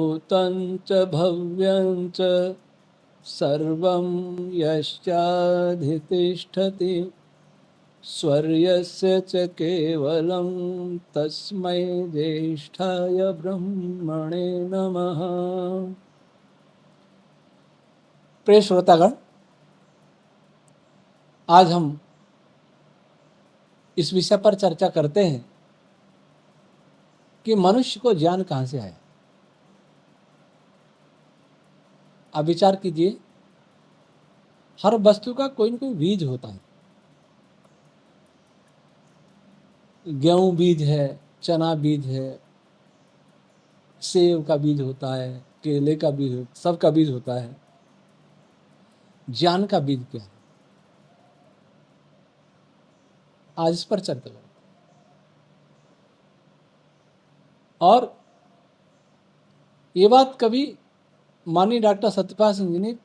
भूतं च भव्यं च सर्वं यश्चाधितिष्ठति स्वर्यस्य च केवलं तस्मै ज्येष्ठाय ब्रह्मणे नमः। प्रिय श्रोतागण, आज हम इस विषय पर चर्चा करते हैं कि मनुष्य को ज्ञान कहाँ से आया। आप विचार कीजिए, हर वस्तु का कोई न कोई बीज होता है। गेहूं बीज है, चना बीज है, सेब का बीज होता है, केले का बीज, सबका बीज होता है। ज्ञान का बीज क्या है, आज इस पर चर्चा करें। और ये बात कभी माननीय डॉक्टर सत्यपाल सिंह जी ने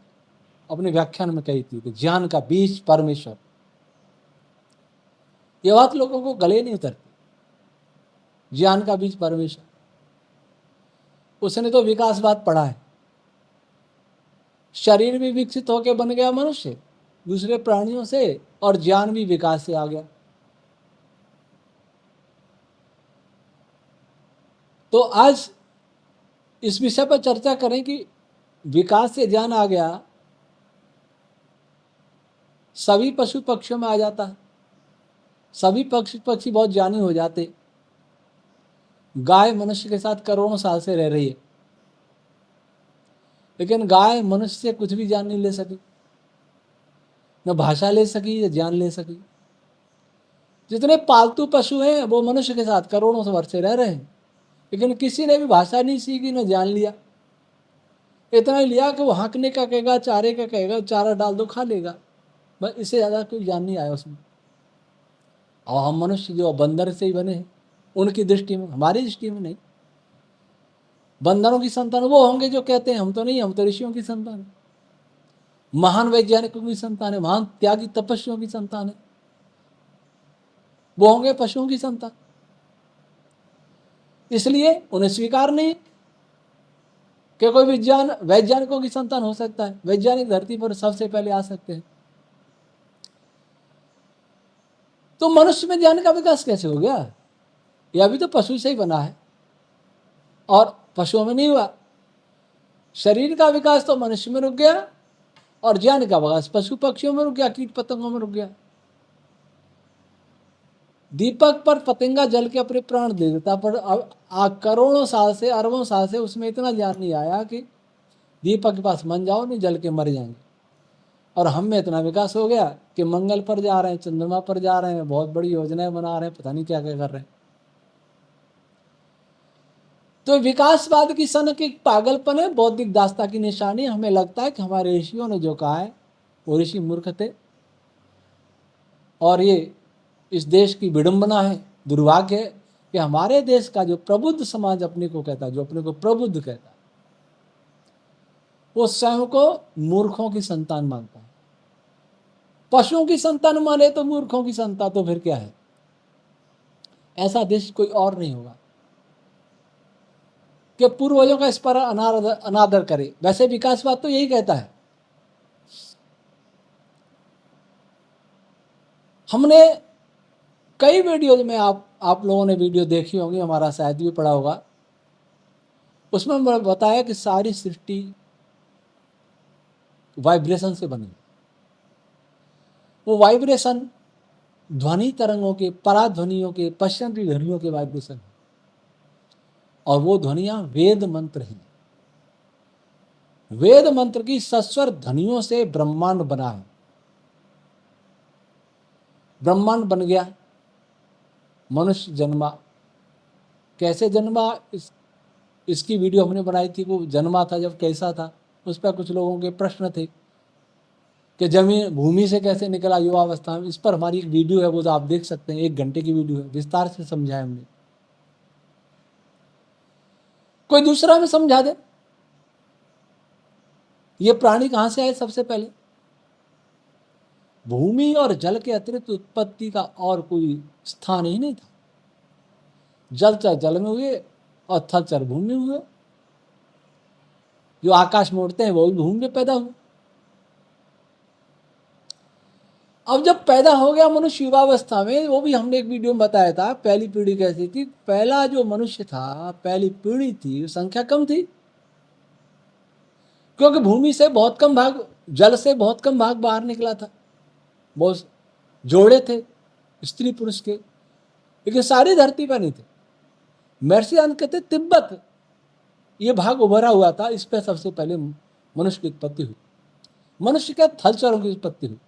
अपने व्याख्यान में कही थी कि ज्ञान का बीज परमेश्वर। ये बात लोगों को गले नहीं उतरती। ज्ञान का बीज परमेश्वर, उसने तो विकासवाद पढ़ा है। शरीर भी विकसित होकर बन गया मनुष्य दूसरे प्राणियों से, और ज्ञान भी विकास से आ गया। तो आज इस विषय पर चर्चा करें कि विकास से ज्ञान आ गया, सभी पशु पक्षियों में आ जाता है, सभी पक्षी बहुत ज्ञानी हो जाते। गाय मनुष्य के साथ करोड़ों साल से रह रही है, लेकिन गाय मनुष्य से कुछ भी ज्ञान नहीं ले सकी, न भाषा ले सकी, न ज्ञान ले सकी। जितने पालतू पशु हैं वो मनुष्य के साथ करोड़ों से वर्ष से रह रहे हैं, लेकिन किसी ने भी भाषा नहीं सीखी, न ज्ञान लिया। इतना ही लिया कि वो हाँकने का कहेगा, चारे का कहेगा, चारा डाल दो खा लेगा, बस। इससे ज़्यादा कोई ज्ञान नहीं आया उसमें। और हम मनुष्य जो बंदर से ही बने हैं, उनकी दृष्टि में, हमारी दृष्टि में नहीं। बंदरों की संतान वो होंगे जो कहते हैं हम तो नहीं, हम तो ऋषियों की संतान है, महान वैज्ञानिकों की संतान है, महान त्यागी तपस्वियों की संतान है। वो होंगे पशुओं की संतान, इसलिए उन्हें स्वीकार नहीं कि कोई विज्ञान वैज्ञानिकों की संतान हो सकता है। वैज्ञानिक धरती पर सबसे पहले आ सकते हैं। तो मनुष्य में ज्ञान का विकास कैसे हो गया? यह अभी तो पशु से ही बना है और पशुओं में नहीं हुआ। शरीर का विकास तो मनुष्य में रुक गया और ज्ञान का विकास पशु पक्षियों में रुक गया, कीट पतंगों में रुक गया। दीपक पर पतंगा जल के अपने प्राण दे देता, पर करोड़ों साल से, अरबों साल से उसमें इतना ज्ञान नहीं आया कि दीपक के पास मन जाओ, नहीं जल के मर जाएंगे। और हम में इतना विकास हो गया कि मंगल पर जा रहे हैं, चंद्रमा पर जा रहे हैं, बहुत बड़ी योजनाएं बना रहे हैं, पता नहीं क्या क्या कर रहे हैं। तो विकासवाद की सनक एक पागलपन है, बौद्धिक दास्ता की निशानी। हमें लगता है कि हमारे ऋषियों ने जो कहा है वो ऋषि मूर्ख थे, और ये इस देश की विडंबना है, दुर्भाग्य है कि हमारे देश का जो प्रबुद्ध समाज अपने को कहता है, जो अपने को प्रबुद्ध कहता है, वो स्वयं को मूर्खों की संतान मानता है। पशुओं की संतान माने तो मूर्खों की संतान, तो फिर क्या है? ऐसा देश कोई और नहीं होगा कि पूर्वजों का इस पर अनादर करे। वैसे विकासवाद तो यही कहता है। हमने कई वीडियो में, आप लोगों ने वीडियो देखी होंगी, हमारा शायद भी पढ़ा होगा, उसमें मैंने बताया कि सारी सृष्टि वाइब्रेशन से बनी। वो वाइब्रेशन ध्वनि तरंगों के, पराध्वनियों के, पश्चंती ध्वनियों के वाइब्रेशन है, और वो ध्वनियां वेद मंत्र हैं। वेद मंत्र की सस्वर ध्वनियों से ब्रह्मांड बना है। ब्रह्मांड बन गया, मनुष्य जन्मा। कैसे जन्मा, इसकी वीडियो हमने बनाई थी। वो जन्मा था जब कैसा था, उस पर कुछ लोगों के प्रश्न थे कि जमीन भूमि से कैसे निकला युवावस्था में। इस पर हमारी एक वीडियो है, वो तो आप देख सकते हैं, 1 घंटे की वीडियो है, विस्तार से समझाया हमने। कोई दूसरा में समझा दे, ये प्राणी कहां से आए? सबसे पहले भूमि और जल के अतिरिक्त उत्पत्ति का और कोई स्थान ही नहीं था। जल चर जल में हुए और थल चर भूमि में हुए। जो आकाश में उड़ते हैं वो भी भूमि में पैदा हुए। अब जब पैदा हो गया मनुष्य युवावस्था में, वो भी हमने एक वीडियो में बताया था पहली पीढ़ी कैसी थी। पहला जो मनुष्य था, पहली पीढ़ी थी, संख्या कम थी, क्योंकि भूमि से बहुत कम भाग, जल से बहुत कम भाग बाहर निकला था। बहुत जोड़े थे स्त्री पुरुष के, लेकिन सारी धरती पर नहीं थे। महर्षि आनंद कहते तिब्बत ये भाग उभरा हुआ था, इस पर सबसे पहले मनुष्य की उत्पत्ति हुई। मनुष्य क्या, थलचरों की उत्पत्ति हुई।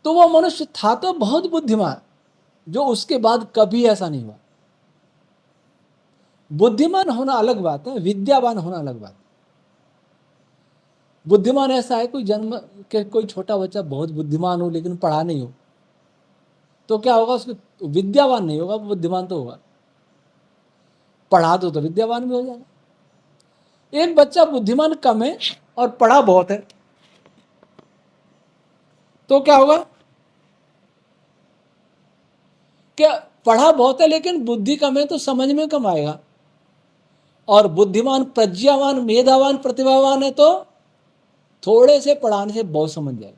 तो वो मनुष्य था तो बहुत बुद्धिमान, जो उसके बाद कभी ऐसा नहीं हुआ। बुद्धिमान होना अलग बात है, विद्यावान होना अलग बात है। बुद्धिमान ऐसा है, कोई जन्म के कोई छोटा बच्चा बहुत बुद्धिमान हो लेकिन पढ़ा नहीं हो, तो क्या होगा, उसको विद्यावान नहीं होगा, बुद्धिमान तो होगा। पढ़ा दो तो विद्यावान भी हो जाएगा। एक बच्चा बुद्धिमान कम है और पढ़ा बहुत है, तो क्या होगा, क्या पढ़ा बहुत है लेकिन बुद्धि कम है तो समझ में कम आएगा। और बुद्धिमान, प्रज्ञावान, मेधावान, प्रतिभावान है तो थोड़े से पढ़ाने से बहुत समझ जाएगा।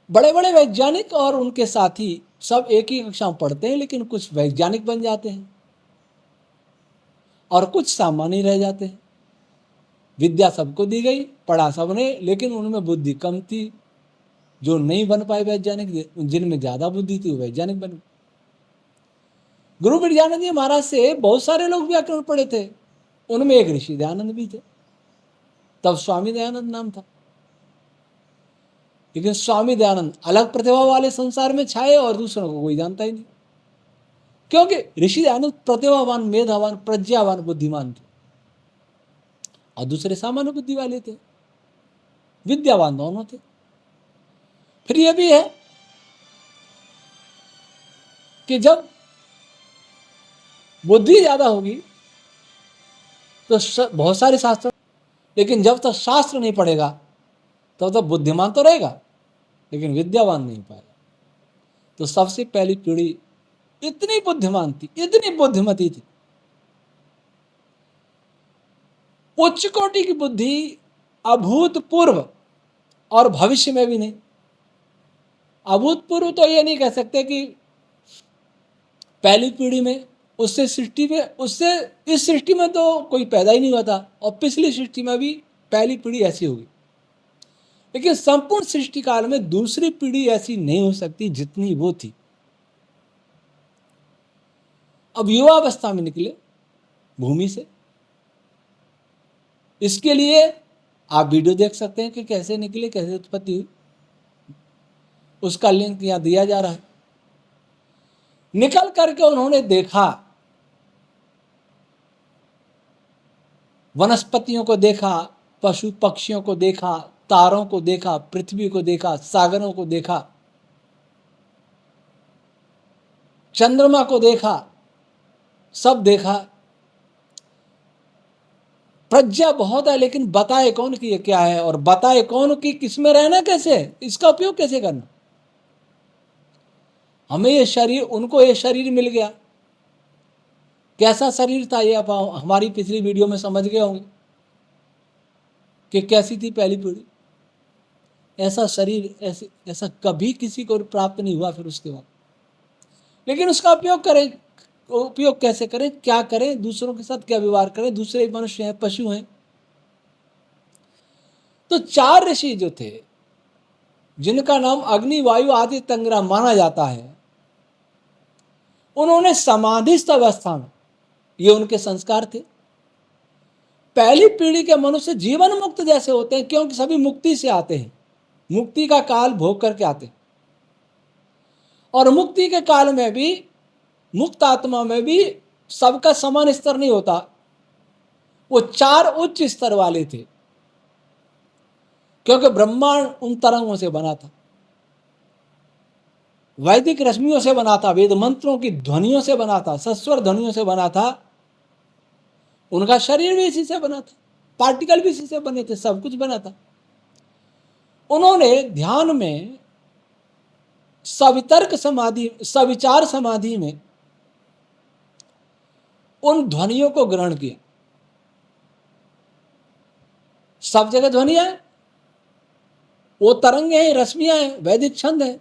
बड़े बड़े वैज्ञानिक और उनके साथी सब एक ही कक्षा में पढ़ते हैं, लेकिन कुछ वैज्ञानिक बन जाते हैं और कुछ सामान्य रह जाते हैं। विद्या सबको दी गई, पढ़ा सबने, लेकिन उनमें बुद्धि कम थी। जो नहीं बन पाए वैज्ञानिक, जिनमें ज्यादा बुद्धि थी वो वैज्ञानिक बने। गुरु विद्यानंद जी महाराज से बहुत सारे लोग व्याकरण पढ़े थे, उनमें एक ऋषि दयानंद भी थे। तब स्वामी दयानंद नाम था, लेकिन स्वामी दयानंद अलग प्रतिभा वाले संसार में छाए और दूसरों को कोई जानता ही नहीं, क्योंकि ऋषि दयानंद प्रतिभावान, मेधावान, प्रज्ञावान, बुद्धिमान थे और दूसरे सामान्य बुद्धि वाले थे, विद्यावान दोनों थे। फिर यह भी है कि जब बुद्धि ज्यादा होगी तो बहुत सारे शास्त्र, लेकिन जब तक शास्त्र नहीं पढ़ेगा तब तक बुद्धिमान तो रहेगा लेकिन विद्यावान नहीं पाएगा। तो सबसे पहली पीढ़ी इतनी बुद्धिमान थी, इतनी बुद्धिमती थी, उच्च कोटि की बुद्धि, अभूतपूर्व, और भविष्य में भी नहीं। अभूतपूर्व तो ये नहीं कह सकते कि पहली पीढ़ी में, उससे सृष्टि में, उससे इस सृष्टि में तो कोई पैदा ही नहीं हुआ था और पिछली सृष्टि में भी पहली पीढ़ी ऐसी होगी, लेकिन संपूर्ण सृष्टि काल में दूसरी पीढ़ी ऐसी नहीं हो सकती जितनी वो थी। अब युवावस्था में निकले भूमि से, इसके लिए आप वीडियो देख सकते हैं कि कैसे निकले, कैसे उत्पत्ति हुई, उसका लिंक यहां दिया जा रहा है। निकल करके उन्होंने देखा, वनस्पतियों को देखा, पशु पक्षियों को देखा, तारों को देखा, पृथ्वी को देखा, सागरों को देखा, चंद्रमा को देखा, सब देखा। प्रज्ञा बहुत है लेकिन बताए कौन कि ये क्या है, और बताए कौन कि किसमें रहना कैसे है, इसका उपयोग कैसे करना। हमें ये शरीर, उनको ये शरीर मिल गया, कैसा शरीर था ये आप हमारी पिछली वीडियो में समझ गए होंगे कि कैसी थी पहली पीढ़ी। ऐसा शरीर ऐसा कभी किसी को प्राप्त नहीं हुआ फिर उसके बाद। लेकिन उसका उपयोग करें, उपयोग कैसे करें, क्या करें, दूसरों के साथ क्या व्यवहार करें, दूसरे मनुष्य हैं, पशु हैं। तो चार ऋषि जो थे, जिनका नाम अग्नि, वायु, आदित्य, अंगिरा माना जाता है, उन्होंने समाधिस्थ अवस्था में, ये उनके संस्कार थे। पहली पीढ़ी के मनुष्य जीवन मुक्त जैसे होते हैं, क्योंकि सभी मुक्ति से आते हैं, मुक्ति का काल भोग करके आते हैं, और मुक्ति के काल में भी, मुक्त आत्मा में भी सबका समान स्तर नहीं होता। वो चार उच्च स्तर वाले थे, क्योंकि ब्रह्मांड उन तरंगों से बना था, वैदिक रश्मियों से बना था, वेद मंत्रों की ध्वनियों से बना था, सस्वर ध्वनियों से बना था। उनका शरीर भी इसी से बना था, पार्टिकल भी इसी से बने थे, सब कुछ बना था। उन्होंने ध्यान में, सवितर्क समाधि, सविचार समाधि में उन ध्वनियों को ग्रहण किया। सब जगह ध्वनियां है, वो तरंगे हैं, रश्मियां हैं, वैदिक छंद है,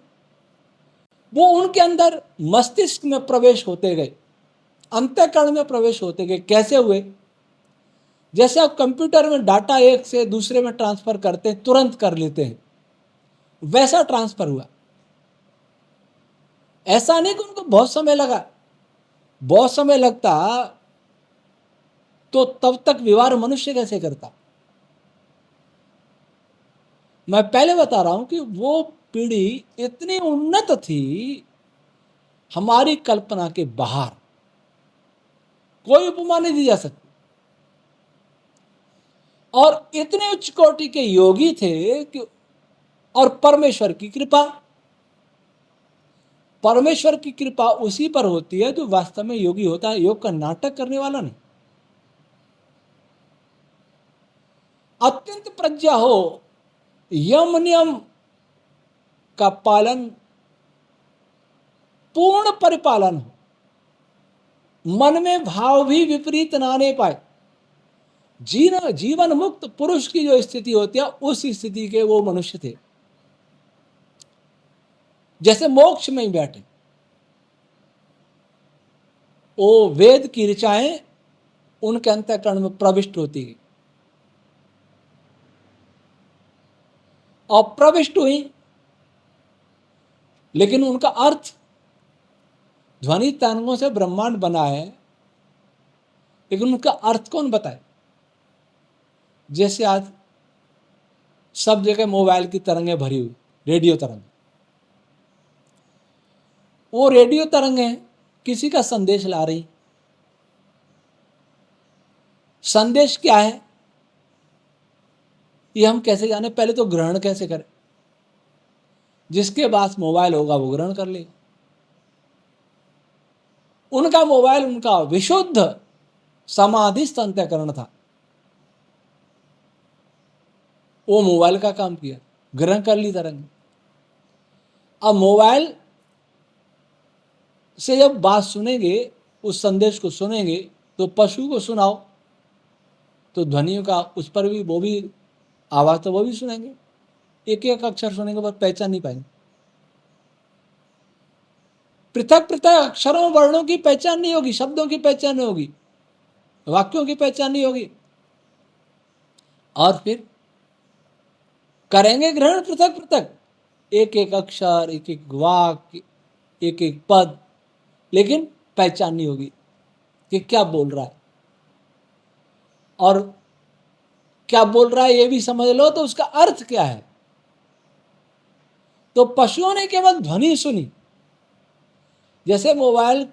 वो उनके अंदर मस्तिष्क में प्रवेश होते गए, अंतःकरण में प्रवेश होते गए। कैसे हुए? जैसे आप कंप्यूटर में डाटा एक से दूसरे में ट्रांसफर करते हैं, तुरंत कर लेते हैं, वैसा ट्रांसफर हुआ। ऐसा नहीं कि उनको बहुत समय लगा। बहुत समय लगता तो तब तक व्यवहार मनुष्य कैसे करता? मैं पहले बता रहा हूं कि वो पीढ़ी इतनी उन्नत थी, हमारी कल्पना के बाहर, कोई उपमा नहीं दी जा सकती। और इतने उच्च कोटि के योगी थे कि, और परमेश्वर की कृपा, परमेश्वर की कृपा उसी पर होती है जो वास्तव में योगी होता है, योग का नाटक करने वाला नहीं। अत्यंत प्रज्ञा हो, यम नियम का पालन, पूर्ण परिपालन हो, मन में भाव भी विपरीत ना आने पाए, जीवन मुक्त पुरुष की जो स्थिति होती है उस स्थिति के वो मनुष्य थे, जैसे मोक्ष में ही बैठे। वो वेद की ऋचाएं उनके अंतःकरण में प्रविष्ट होती गई और प्रविष्ट हुई, लेकिन उनका अर्थ, ध्वनि तरंगों से ब्रह्मांड बना है, लेकिन उनका अर्थ कौन बताए? जैसे आज सब जगह मोबाइल की तरंगें भरी हुई, रेडियो तरंग, वो रेडियो तरंगें किसी का संदेश ला रही। संदेश क्या है ये हम कैसे जाने? पहले तो ग्रहण कैसे करें? जिसके पास मोबाइल होगा वो ग्रहण कर लेगा। उनका मोबाइल उनका विशुद्ध समाधिस्थ अंतःकरण था, वो मोबाइल का काम किया, ग्रहण कर ली तरंग। अब मोबाइल से जब बात सुनेंगे, उस संदेश को सुनेंगे, तो पशु को सुनाओ तो ध्वनियों का उस पर भी, वो भी आवाज तो वो भी सुनेंगे, एक एक अक्षर सुनेंगे पर पहचान नहीं पाएंगे। पृथक पृथक अक्षरों वर्णों की पहचान नहीं होगी, शब्दों की पहचान नहीं होगी, वाक्यों की पहचान नहीं होगी। और फिर करेंगे ग्रहण पृथक पृथक, एक एक अक्षर, एक एक वाक्य, एक एक पद, लेकिन पहचान नहीं होगी कि क्या बोल रहा है। और क्या बोल रहा है ये भी समझ लो तो उसका अर्थ क्या है। तो पशुओं ने केवल ध्वनि सुनी। जैसे मोबाइल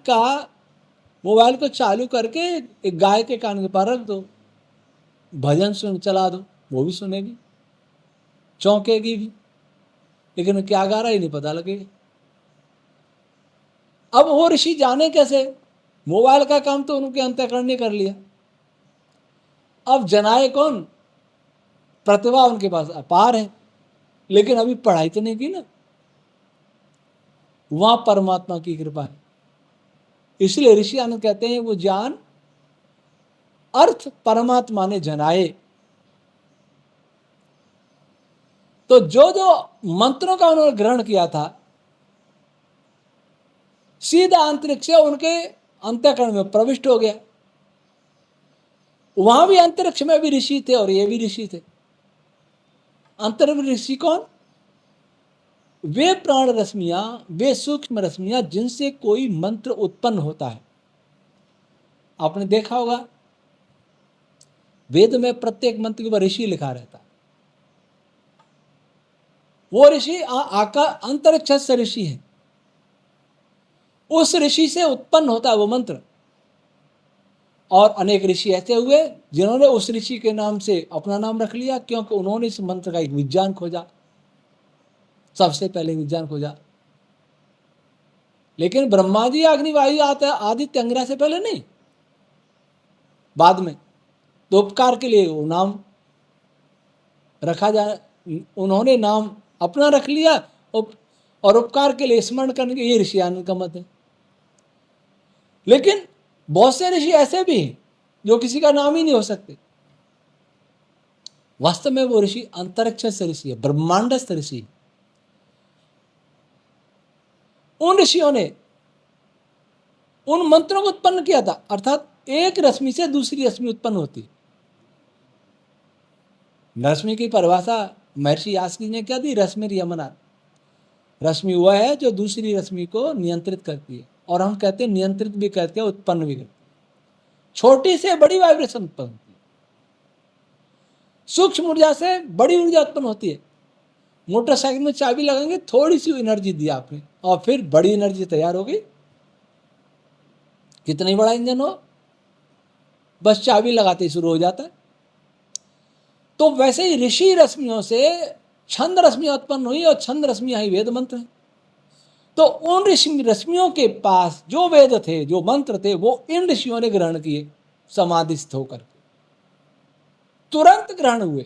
को चालू करके एक गाय के कान के पास रख दो, भजन सुन चला दो, वो भी सुनेगी, चौंकेगी भी, लेकिन क्या गा रहा है नहीं पता लगेगा। अब वो ऋषि जाने कैसे? मोबाइल का काम तो उनके अंतःकरण ने कर लिया। अब जनाए कौन? प्रतिभा उनके पास अपार है, लेकिन अभी पढ़ाई तो नहीं की ना। वहां परमात्मा की कृपा है। इसलिए ऋषि आनंद कहते हैं वो ज्ञान अर्थ परमात्मा ने जनाए। तो जो जो मंत्रों का उन्होंने ग्रहण किया था, सीधा अंतरिक्ष से उनके अंतःकरण में प्रविष्ट हो गया। वहां भी अंतरिक्ष में भी ऋषि थे और ये भी ऋषि थे। अंतरिक्ष ऋषि कौन? वे प्राण रश्मियां, वे सूक्ष्म रश्मियां जिनसे कोई मंत्र उत्पन्न होता है। आपने देखा होगा वेद में प्रत्येक मंत्र के ऊपर ऋषि लिखा रहता है। वो ऋषि आका अंतरिक्ष से ऋषि है, उस ऋषि से उत्पन्न होता है वो मंत्र। और अनेक ऋषि ऐसे हुए जिन्होंने उस ऋषि के नाम से अपना नाम रख लिया, क्योंकि उन्होंने इस मंत्र का एक विज्ञान खोजा, सबसे पहले विज्ञान खोजा। लेकिन ब्रह्मा जी अग्नि वायु आदित्य अंगिरा से पहले नहीं, बाद में। तो उपकार के लिए वो नाम रखा जाए, उन्होंने नाम अपना रख लिया, और उपकार के लिए स्मरण करने के, ये ऋषि आनंद का मत है। लेकिन बहुत से ऋषि ऐसे भी हैं जो किसी का नाम ही नहीं हो सकते। वास्तव में वो ऋषि अंतरिक्ष से ऋषि है, ब्रह्मांडस्थ ऋषि है। उन ऋषियों ने उन मंत्रों को उत्पन्न किया था, अर्थात एक रश्मि से दूसरी रश्मि उत्पन्न होती। रश्मि की परिभाषा महर्षि यास्की ने क्या दी? रश्मि यमना। रश्मि वह है जो दूसरी रश्मि को नियंत्रित करती है, और हम कहते हैं नियंत्रित भी करते हैं, उत्पन्न भी करते हैं। छोटी से बड़ी वाइब्रेशन उत्पन्न होती है, सूक्ष्म ऊर्जा से बड़ी ऊर्जा उत्पन्न होती है। मोटरसाइकिल में चाबी लगाएंगे, थोड़ी सी एनर्जी दी आपने और फिर बड़ी एनर्जी तैयार हो गई। कितना ही बड़ा इंजन हो, बस चाबी लगाते ही शुरू हो जाता है। तो वैसे ही ऋषि रश्मियों से छंद रश्मियां उत्पन्न हुई, और छंद रश्मियां ही वेद मंत्र हैं। तो उन ऋषि रश्मियों के पास जो वेद थे, जो मंत्र थे, वो इन ऋषियों ने ग्रहण किए समाधिस्थ होकर के। तुरंत ग्रहण हुए,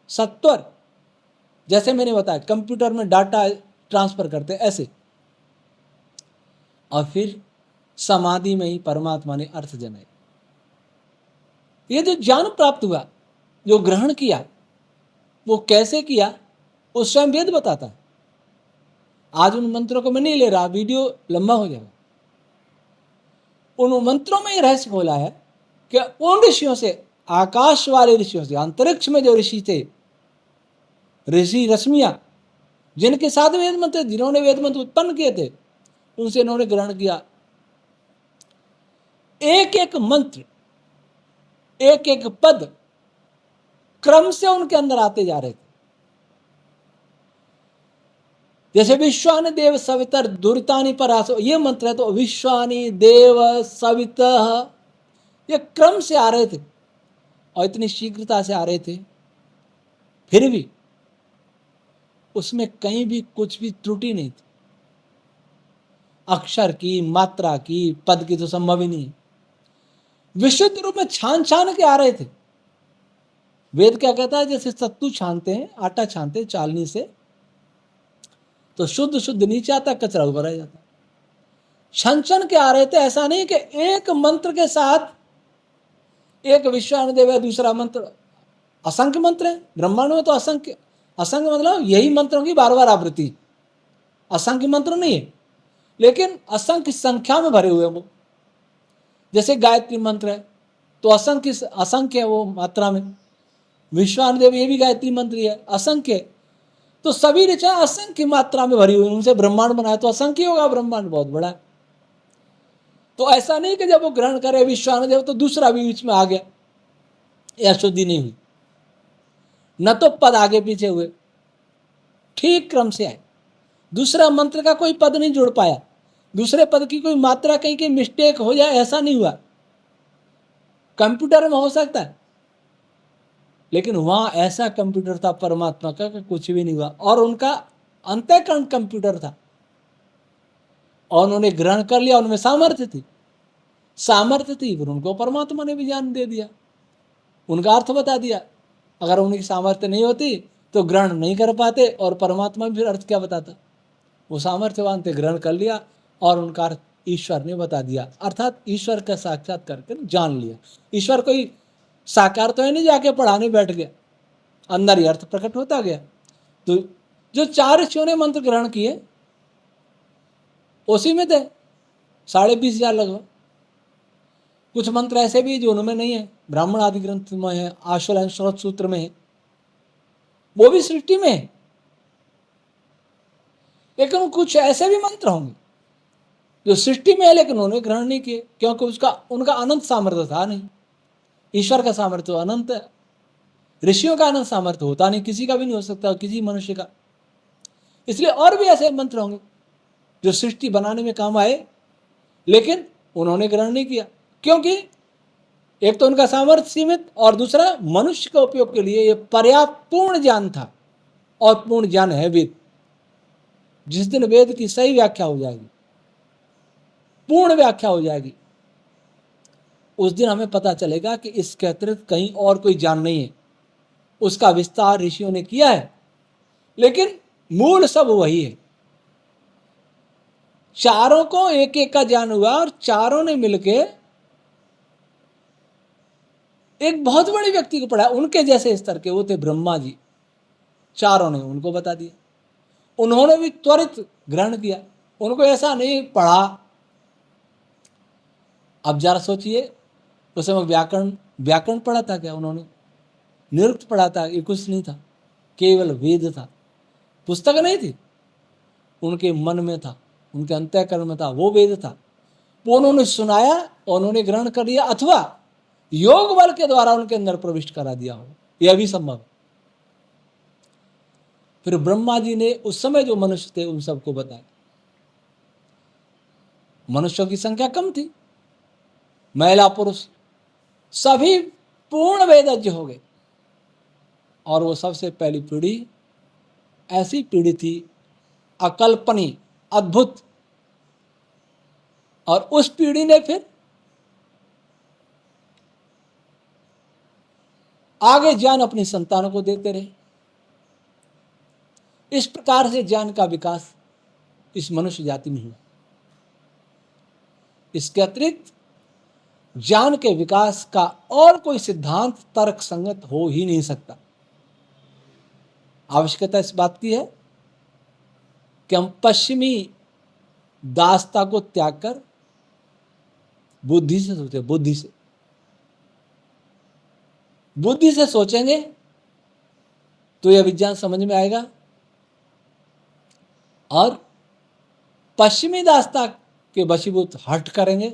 सत्वर। जैसे मैंने बताया कंप्यूटर में डाटा ट्रांसफर करते ऐसे, और फिर समाधि में ही परमात्मा ने अर्थ जनाए। ये जो ज्ञान प्राप्त हुआ, जो ग्रहण किया, वो कैसे किया उस स्वयं वेद बताता है। आज उन मंत्रों को मैं नहीं ले रहा, वीडियो लंबा हो जाएगा। उन मंत्रों में ये रहस्य खोला है कि उन ऋषियों से, आकाश वाले ऋषियों से, अंतरिक्ष में जो ऋषि थे, ऋषि रश्मियां, जिनके साथ वेद मंत्र, जिन्होंने वेद मंत्र उत्पन्न किए थे, उनसे इन्होंने ग्रहण किया। एक एक मंत्र, एक एक पद क्रम से उनके अंदर आते जा रहे थे। जैसे विश्वानि देव सवितर दुरितानि परासो, ये मंत्र है, तो विश्वानि देव सवितः, ये क्रम से आ रहे थे और इतनी शीघ्रता से आ रहे थे, फिर भी उसमें कहीं भी कुछ भी त्रुटि नहीं थी। अक्षर की, मात्रा की, पद की तो संभव ही नहीं है। विशुद्ध रूप में छान छान के आ रहे थे। वेद क्या कहता है? जैसे सत्तू छानते हैं, आटा छानते हैं चालनी से, तो शुद्ध शुद्ध नीचे आता, कचरा ऊपर आ जाता। छन छन के आ रहे थे। ऐसा नहीं कि एक मंत्र के साथ, एक विश्वानुदेव है, दूसरा मंत्र, असंख्य मंत्र है ब्रह्मांड में। तो असंख्य, असंख्य मतलब यही मंत्रों की बार बार आवृत्ति, असंख्य मंत्र नहीं है, लेकिन असंख्य संख्या में भरे हुए वो। जैसे गायत्री मंत्र है तो असंख्य है वो मात्रा में। विश्वानुदेव ये भी गायत्री मंत्र है, असंख्य। तो सभी ऋचा असंख्य मात्रा में भरी हुई, उनसे ब्रह्मांड बनाया तो असंख्य होगा, ब्रह्मांड बहुत बड़ा है। तो ऐसा नहीं कि जब वो ग्रहण करे विश्वानुदेव तो दूसरा भी बीच में आ गया, यह शुद्धि नहीं हुई। न तो पद आगे पीछे हुए, ठीक क्रम से आए। दूसरा मंत्र का कोई पद नहीं जुड़ पाया, दूसरे पद की कोई मात्रा कहीं की मिस्टेक हो जाए, ऐसा नहीं हुआ। कंप्यूटर में हो सकता है, लेकिन वहां ऐसा कंप्यूटर था परमात्मा का कि कुछ भी नहीं हुआ। और उनका अंतःकरण कंप्यूटर था, और उन्होंने ग्रहण कर लिया। उनमें सामर्थ्य थी, फिर उनको परमात्मा ने भी ज्ञान दे दिया, उनका अर्थ बता दिया। अगर उनकी सामर्थ्य नहीं होती तो ग्रहण नहीं कर पाते, और परमात्मा भी फिर अर्थ क्या बताता। वो सामर्थ्यवान थे, ग्रहण कर लिया, और उनका अर्थ ईश्वर ने बता दिया। अर्थात ईश्वर का साक्षात्कार करके जान लिया। ईश्वर कोई साकार तो है नहीं, जाके पढ़ाने बैठ गया, अंदर ही अर्थ प्रकट होता गया। तो जो 4 ऋषियों ने मंत्र ग्रहण किए उसी में थे 20,500 लगभग। कुछ मंत्र ऐसे भी जो उनमें नहीं है, ब्राह्मण आदि ग्रंथ में है, आश्वलायन स्रोत सूत्र में है, वो भी सृष्टि में है। लेकिन कुछ ऐसे भी मंत्र होंगे जो सृष्टि में है लेकिन उन्होंने ग्रहण नहीं किए, क्योंकि उनका अनंत सामर्थ्य था नहीं। ईश्वर का सामर्थ्य अनंत है, ऋषियों का अनंत सामर्थ्य होता नहीं, किसी का भी नहीं हो सकता, किसी मनुष्य का। इसलिए और भी ऐसे मंत्र होंगे जो सृष्टि बनाने में काम आए, लेकिन उन्होंने ग्रहण नहीं किया, क्योंकि एक तो उनका सामर्थ्य सीमित, और दूसरा मनुष्य के उपयोग के लिए यह पर्याप्त पूर्ण ज्ञान था। और पूर्ण ज्ञान है वेद। जिस दिन वेद की सही व्याख्या हो जाएगी, पूर्ण व्याख्या हो जाएगी, उस दिन हमें पता चलेगा कि इसके अतिरिक्त कहीं और कोई ज्ञान नहीं है। उसका विस्तार ऋषियों ने किया है, लेकिन मूल सब वही है। चारों को एक एक का ज्ञान हुआ, और चारों ने मिलके एक बहुत बड़े व्यक्ति को पढ़ाया, उनके जैसे स्तर के वो थे ब्रह्मा जी, चारों ने उनको बता दिया। उन्होंने भी त्वरित ग्रहण किया, उनको ऐसा नहीं पढ़ा। अब जरा सोचिए, उस समय व्याकरण व्याकरण पढ़ा था क्या उन्होंने? निरुक्त पढ़ा था? ये कुछ नहीं था, केवल वेद था, पुस्तक नहीं थी। उनके मन में था, उनके अंतःकरण में था, वो वेद था। वो उन्होंने सुनाया और उन्होंने ग्रहण कर लिया, अथवा योग बल के द्वारा उनके अंदर प्रविष्ट करा दिया हो, यह भी संभव। फिर ब्रह्मा जी ने उस समय जो मनुष्य थे उन सबको बताया। मनुष्यों की संख्या कम थी, महिला पुरुष सभी पूर्ण वेदज्ञ हो गए। और वो सबसे पहली पीढ़ी ऐसी पीढ़ी थी, अकल्पनीय, अद्भुत। और उस पीढ़ी ने फिर आगे ज्ञान अपनी संतानों को देते रहे। इस प्रकार से ज्ञान का विकास इस मनुष्य जाति में हुआ। इसके अतिरिक्त ज्ञान के विकास का और कोई सिद्धांत तर्क संगत हो ही नहीं सकता। आवश्यकता इस बात की है कि हम पश्चिमी दास्ता को त्याग कर बुद्धि से सोचे, बुद्धि से सोचेंगे तो यह विज्ञान समझ में आएगा। और पश्चिमी दास्ता के वशीभूत हट करेंगे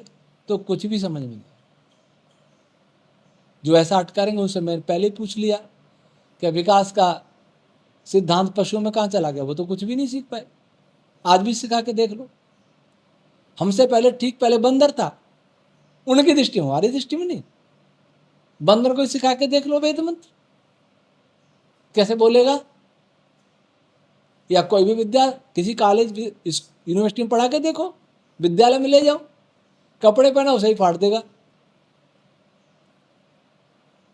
तो कुछ भी समझ में नहीं। जो ऐसा हट करेंगे उनसे मैंने पहले पूछ लिया कि विकास का सिद्धांत पशुओं में कहाँ चला गया, वो तो कुछ भी नहीं सीख पाए। आज भी सिखा के देख लो। हमसे पहले ठीक पहले बंदर था, उनकी दृष्टि में, हमारी दृष्टि में नहीं। बंदर को सिखा के देख लो वेद मंत्र, कैसे बोलेगा। या कोई भी विद्या किसी कॉलेज यूनिवर्सिटी में पढ़ा के देखो, विद्यालय में ले जाओ, कपड़े पहना उसे ही फाड़ देगा।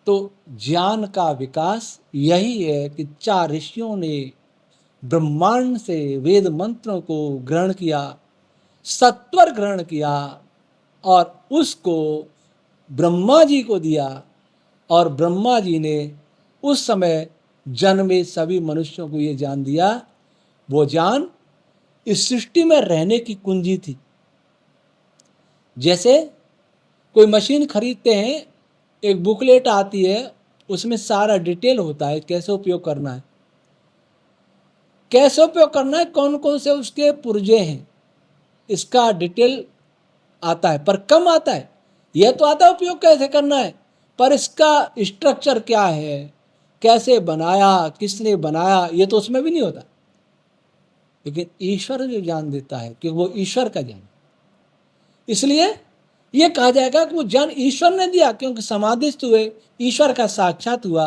तो ज्ञान का विकास यही है कि 4 ऋषियों ने ब्रह्मांड से वेद मंत्रों को ग्रहण किया, सत्वर ग्रहण किया और उसको ब्रह्मा जी को दिया। और ब्रह्मा जी ने उस समय जन्मे सभी मनुष्यों को ये ज्ञान दिया। वो ज्ञान इस सृष्टि में रहने की कुंजी थी। जैसे कोई मशीन खरीदते हैं, एक बुकलेट आती है, उसमें सारा डिटेल होता है, कैसे उपयोग करना है, कैसे उपयोग करना है, कौन कौन से उसके पुर्जे हैं, इसका डिटेल आता है, पर कम आता है। यह तो आता है उपयोग कैसे करना है, पर इसका स्ट्रक्चर क्या है, कैसे बनाया, किसने बनाया, ये तो उसमें भी नहीं होता। लेकिन ईश्वर जो ज्ञान देता है कि वो ईश्वर का ज्ञान, इसलिए ये कहा जाएगा कि वो ज्ञान ईश्वर ने दिया, क्योंकि समाधिस्थ हुए, ईश्वर का साक्षात हुआ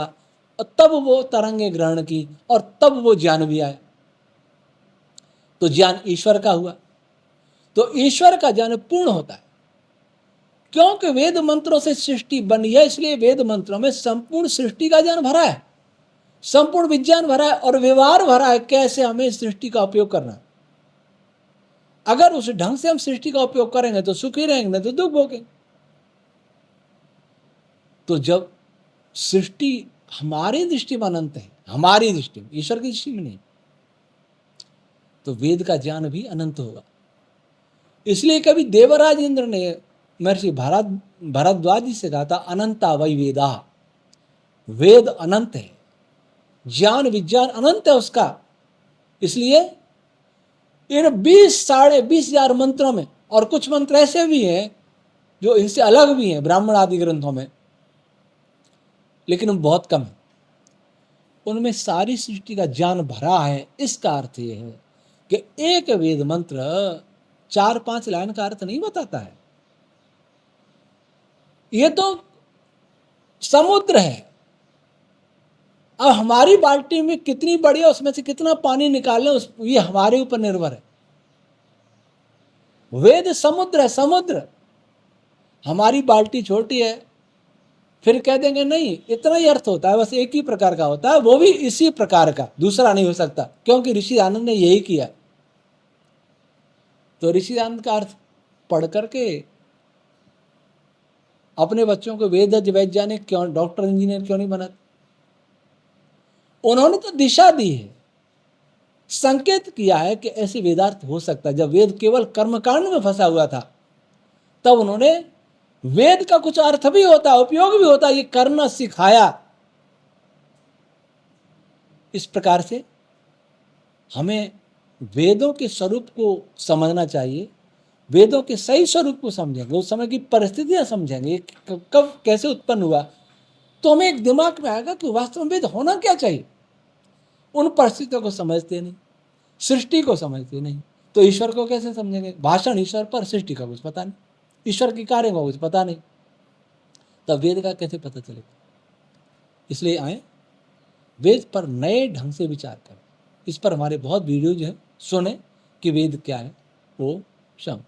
और तब वो तरंगे ग्रहण की और तब वो ज्ञान भी आया। तो ज्ञान ईश्वर का हुआ। तो ईश्वर का ज्ञान पूर्ण होता है, क्योंकि वेद मंत्रों से सृष्टि बनी है, इसलिए वेद मंत्रों में संपूर्ण सृष्टि का ज्ञान भरा है, संपूर्ण विज्ञान भरा है और व्यवहार भरा है, कैसे हमें सृष्टि का उपयोग करना है। अगर उस ढंग से हम सृष्टि का उपयोग करेंगे तो सुखी रहेंगे, नहीं तो दुख भोगेंगे। तो जब सृष्टि हमारी दृष्टि में अनंत है, हमारी दृष्टि में, ईश्वर की दृष्टि में नहीं, तो वेद का ज्ञान भी अनंत होगा। इसलिए कभी देवराज इंद्र ने महर्षि भरद्वाज जी से कहा था, अनंता वै वेदा, वेद अनंत है, ज्ञान विज्ञान अनंत है उसका। इसलिए इन 20,000 मंत्रों में, और कुछ मंत्र ऐसे भी हैं जो इनसे अलग भी हैं ब्राह्मण आदि ग्रंथों में, लेकिन बहुत कम है, उनमें सारी सृष्टि का ज्ञान भरा है। इसका अर्थ यह है कि एक वेद मंत्र 4-5 लाइन का अर्थ नहीं बताता है। ये तो समुद्र है। अब हमारी बाल्टी में कितनी बड़ी है, उसमें से कितना पानी निकालना, ये हमारे ऊपर निर्भर है। वेद समुद्र है, समुद्र। हमारी बाल्टी छोटी है, फिर कह देंगे नहीं इतना ही अर्थ होता है, बस एक ही प्रकार का होता है, वो भी इसी प्रकार का, दूसरा नहीं हो सकता, क्योंकि ऋषि आनंद ने यही किया। तो ऋषि आनंद का अर्थ पढ़ करके अपने बच्चों को वेदज्ञ वैज्ञानिक क्यों, डॉक्टर इंजीनियर क्यों नहीं बनाते? उन्होंने तो दिशा दी है, संकेत किया है कि ऐसे वेदार्थ हो सकता है। जब वेद केवल कर्मकांड में फंसा हुआ था, तब उन्होंने वेद का कुछ अर्थ भी होता है, उपयोग भी होता है, ये करना सिखाया। इस प्रकार से हमें वेदों के स्वरूप को समझना चाहिए। वेदों के सही स्वरूप को समझेंगे, उस समय की परिस्थितियां समझेंगे, कब कैसे उत्पन्न हुआ, तो हमें एक दिमाग में आएगा कि वास्तव में वेद होना क्या चाहिए। उन परिस्थितियों को समझते नहीं, सृष्टि को समझते नहीं, तो ईश्वर को कैसे समझेंगे? भाषण ईश्वर पर, सृष्टि का कुछ पता नहीं, ईश्वर के कार्य का कुछ पता नहीं, तब वेद का कैसे पता चलेगा? इसलिए आए वेद पर नए ढंग से विचार करें। इस पर हमारे बहुत वीडियो जो है सुने कि वेद क्या है। वो शम